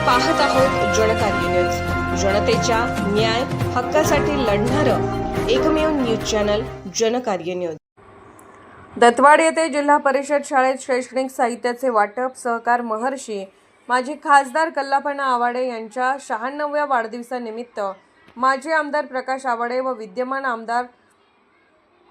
पाहत आहोत जनकार्य न्यूज, जनतेच्या न्याय हक्कासाठी लढणारं एकमेव news channel Janakarya news. Dattawad येथे जिल्हा परिषद शाळेत शैक्षणिक साहित्याचे वाटप सहकार महर्षी माजी खासदार कल्लापण्णा आवाडे यांच्या 96व्या वाढदिवसानिमित्त माजी आमदार प्रकाश आवाडे व विद्यमान आमदार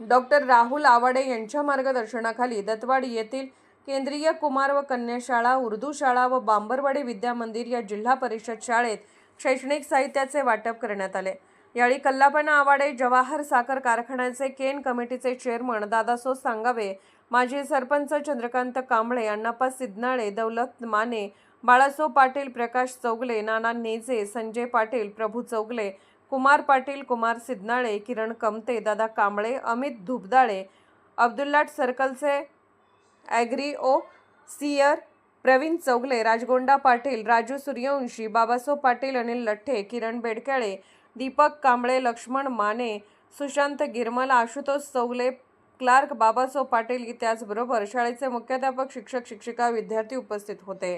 डॉक्टर राहुल आवाडे यांच्या मार्गदर्शनाखाली दत्तवाड येथील केंद्रीय कुमार व कन्या शाळा, उर्दू शाळा व बांबरवाडी विद्या मंदिर या जिल्हा परिषद शाळेत शैक्षणिक साहित्याचे वाटप करण्यात आले। यावेळी कल्लापण्णा आवाडे, जवाहर साखर कारखान्याचे केन कमिटीचे चेअरमन दादासो सांगावे, माजी सरपंच चंद्रकांत कांबळे, अण्णाप्पा सिद्धनाळे, दौलत माने, बाळासो पाटील, प्रकाश चौगले, नाना नेजे, संजय पाटील, प्रभू चौगले, कुमार पाटील, कुमार सिद्धनाळे, किरण कमते, दादा कांबळे, अमित धुबदाळे, अब्दुल्लाट सर्कलचे ॲग्रिओ सियर प्रवीण चौगले, राजगोंडा पाटील, राजू सूर्यवंशी, बाबासो पाटील, अनिल लठ्ठे, किरण बेडकेळे, दीपक कांबळे, लक्ष्मण माने, सुशांत गिरमल, आशुतोष चौगले, क्लार्क बाबासो पाटील त्याचबरोबर शाळेचे मुख्याध्यापक, शिक्षक, शिक्षिका, विद्यार्थी उपस्थित होते।